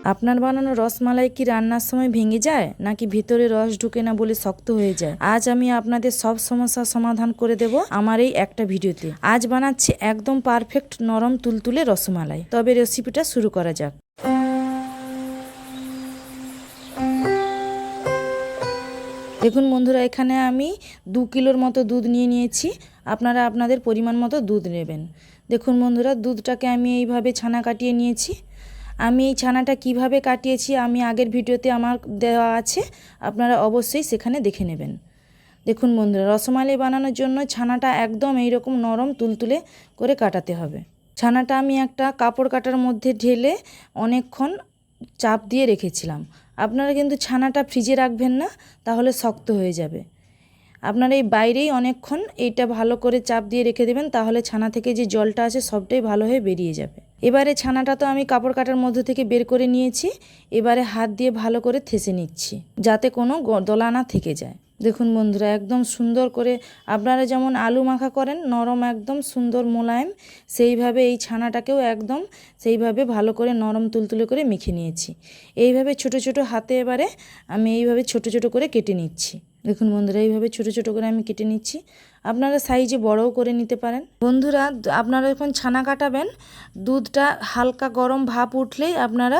আপনার বানানো রসমালাই কি রান্নার সময় ভেঙে যায় নাকি ভিতরে রস ঢুকে না বলে শক্ত হয়ে যায়? আজ আমি আপনাদের সব সমস্যার সমাধান করে দেব আমার এই একটা ভিডিওতে। আজ বানাচ্ছি একদম পারফেক্ট নরম তুলতুলে রসমালাই। তবে রেসিপিটা শুরু করা যাক। দেখুন বন্ধুরা, এখানে আমি 2 কিলোর মতো দুধ নিয়েছি। আপনারা আপনাদের পরিমাণ মতো দুধ নেবেন। দেখুন বন্ধুরা, দুধটাকে আমি এইভাবে ছানা কাটিয়ে নিয়েছি। আমি এই ছানাটা কিভাবে কাটিয়েছি আমি আগের ভিডিওতে আমার দেওয়া আছে, আপনারা অবশ্যই সেখানে দেখে নেবেন। দেখুন বন্ধুরা, রসমালাই বানানোর জন্য ছানাটা একদম এইরকম নরম তুলতুলে করে কাটাতে হবে। ছানাটা আমি একটা কাপড় কাটার মধ্যে ঢেলে অনেকক্ষণ চাপ দিয়ে রেখেছিলাম। আপনারা কিন্তু ছানাটা ফ্রিজে রাখবেন না, তাহলে শক্ত হয়ে যাবে। আপনারা এই বাইরেই অনেকক্ষণ এইটা ভালো করে চাপ দিয়ে রেখে দেবেন, তাহলে ছানা থেকে যে জলটা আছে সবটাই ভালো হয়ে বেরিয়ে যাবে। এবারে ছানাটা তো আমি কাপড় কাটার মধ্যে থেকে বের করে নিয়েছি। এবারে হাত দিয়ে ভালো করে থেসে নিচ্ছি, যাতে কোনো দলা না থেকে যায়। দেখুন বন্ধুরা, একদম সুন্দর করে আপনারা যেমন আলু মাখা করেন নরম একদম সুন্দর মোলায়েম, সেইভাবে এই ছানাটাকেও একদম সেইভাবে ভালো করে নরম তুলতুলে করে মেখে নিয়েছি। এইভাবে ছোট ছোট হাতে এবারে আমি এইভাবে ছোট ছোট করে কেটে নিচ্ছি। দেখুন বন্ধুরা, এইভাবে ছোট ছোট করে আমি কেটে নিচ্ছি। আপনারা সাইজে বড়ও করে নিতে পারেন। বন্ধুরা, আপনারা যখন ছানা কাটাবেন, দুধটা হালকা গরম ভাপ উঠলেই আপনারা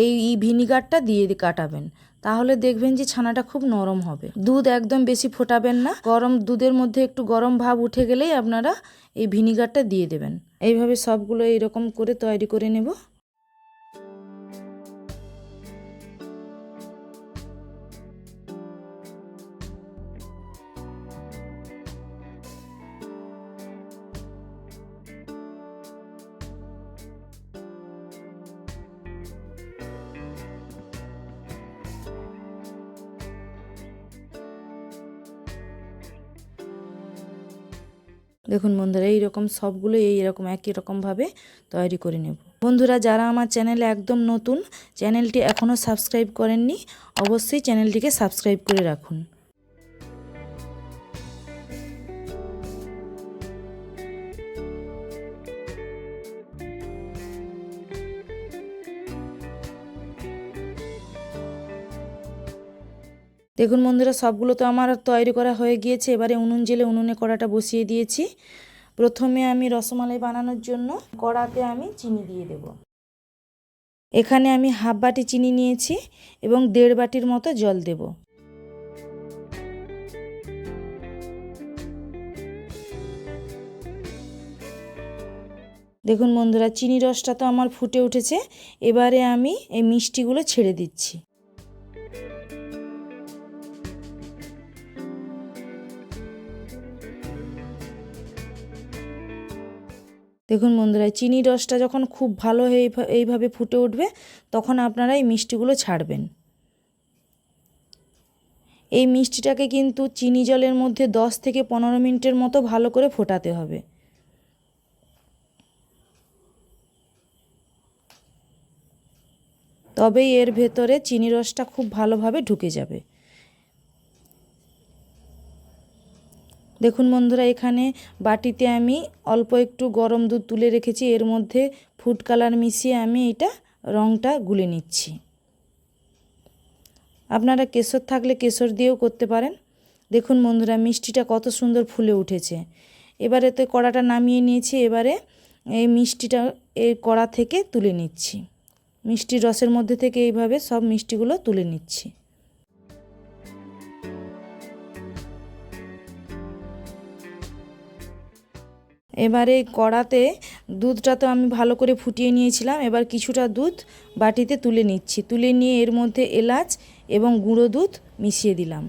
এই ভিনিগারটা দিয়ে কাটাবেন, তাহলে দেখবেন যে ছানাটা খুব নরম হবে। দুধ একদম বেশি ফোটাবেন না, গরম দুধের মধ্যে একটু গরম ভাব উঠে গেলেই আপনারা এই ভিনিগারটা দিয়ে দেবেন। এইভাবে সবগুলো এইরকম করে তৈরি করে নেব। দেখুন বন্ধুরা, এইরকম সবগুলো এইরকম একই রকমভাবে তৈরি করে নেব। বন্ধুরা, যারা আমার চ্যানেলে একদম নতুন, চ্যানেলটি এখনও সাবস্ক্রাইব করেননি, অবশ্যই চ্যানেলটিকে সাবস্ক্রাইব করে রাখুন। দেখুন বন্ধুরা, সবগুলো তো আমার তৈরি করা হয়ে গিয়েছে। এবারে উনুন জেলে উনুনে কড়াটা বসিয়ে দিয়েছি। প্রথমে আমি রসমালাই বানানোর জন্য কড়াতে আমি চিনি দিয়ে দেব। এখানে আমি হাফ বাটি চিনি নিয়েছি এবং 1.5 বাটির মতো জল দেব। দেখুন বন্ধুরা, চিনি রসটা তো আমার ফুটে উঠেছে। এবারে আমি এই মিষ্টিগুলো ছেড়ে দিচ্ছি। দেখুন বন্ধুরা, চিনি রসটা যখন খুব ভালো হয়ে এইভাবে ফুটে উঠবে, তখন আপনারা এই মিষ্টিগুলো ছাড়বেন। এই মিষ্টিটাকে কিন্তু চিনি জলের মধ্যে 10 থেকে 15 মিনিটের মতো ভালো করে ফোটাতে হবে। তবেই এর ভেতরে চিনি রসটা খুব ভালোভাবে ঢুকে যাবে। দেখুন বন্ধুরা, এখানে বাটিতে আমি অল্প একটু গরম দুধ তুলে রেখেছি। এর মধ্যে ফুড কালার মিশিয়ে আমি এটা রঙটা গুলে নিচ্ছি। আপনারা কেশর থাকলে কেশর দিয়েও করতে পারেন। দেখুন বন্ধুরা, মিষ্টিটা কত সুন্দর ফুলে উঠেছে। এবারে তো কড়াটা নামিয়ে নিয়েছি। এবারে এই মিষ্টিটা এই কড়া থেকে তুলে নিচ্ছি। মিষ্টির রসের মধ্যে থেকে এইভাবে সব মিষ্টিগুলো তুলে নিচ্ছি। এবারে কড়াতে দুধটা তো আমি ভালো করে ফুটিয়ে নিয়েছিলাম। এবার কিছুটা দুধ বাটিতে তুলে নিচ্ছি। তুলে নিয়ে এর মধ্যে এলাচ এবং গুঁড়ো দুধ মিশিয়ে দিলাম।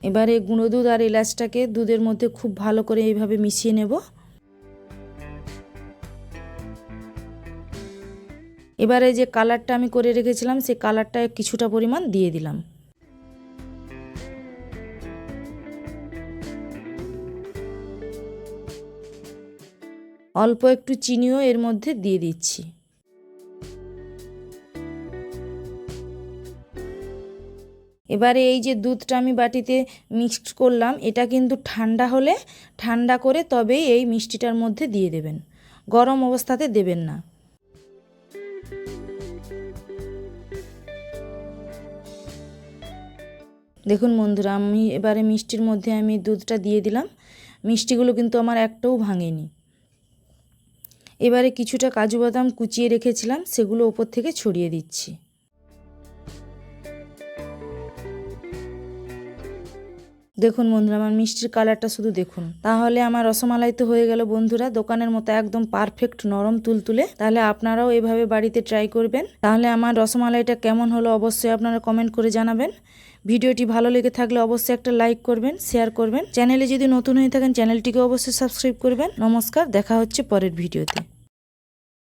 এবারে গুঁড়ো দুধ আর এলাচটাকে দুধের মধ্যে খুব ভালো করে এইভাবে মিশিয়ে নেব। এবারে যে কালারটা আমি করে রেখেছিলাম, সেই কালারটা কিছুটা পরিমাণ দিয়ে দিলাম। অল্প একটু চিনিও এর মধ্যে দিয়ে দিচ্ছি। এবারে এই যে দুধটা আমি বাটিতে মিক্সড করলাম, এটা কিন্তু ঠান্ডা হলে ঠান্ডা করে তবেই এই মিষ্টিটার মধ্যে দিয়ে দেবেন, গরম অবস্থাতে দেবেন না। দেখুন বন্ধুরা, আমি এবারে মিষ্টির মধ্যে আমি দুধটা দিয়ে দিলাম। মিষ্টিগুলো কিন্তু আমার একটাও ভাঙেনি। এবারে কিছুটা কাজু বাদাম কুচিয়ে রেখেছিলাম, সেগুলো ওপর থেকে ছড়িয়ে দিচ্ছি। দেখুন বন্ধুরা, আমার মিষ্টির কালারটা শুধু দেখুন। তাহলে আমার রসমালাই তো হয়ে গেল বন্ধুরা, দোকানের মতো একদম পারফেক্ট নরম তুলতুলে। তাহলে আপনারাও এভাবে বাড়িতে ট্রাই করবেন। তাহলে আমার রসমালাইটা কেমন হলো অবশ্যই আপনারা কমেন্ট করে জানাবেন। ভিডিওটি ভালো লেগে থাকলে অবশ্যই একটা লাইক করবেন, শেয়ার করবেন। চ্যানেলে যদি নতুন হয়ে থাকেন চ্যানেলটিকে অবশ্যই সাবস্ক্রাইব করবেন। নমস্কার, দেখা হচ্ছে পরের ভিডিওতে।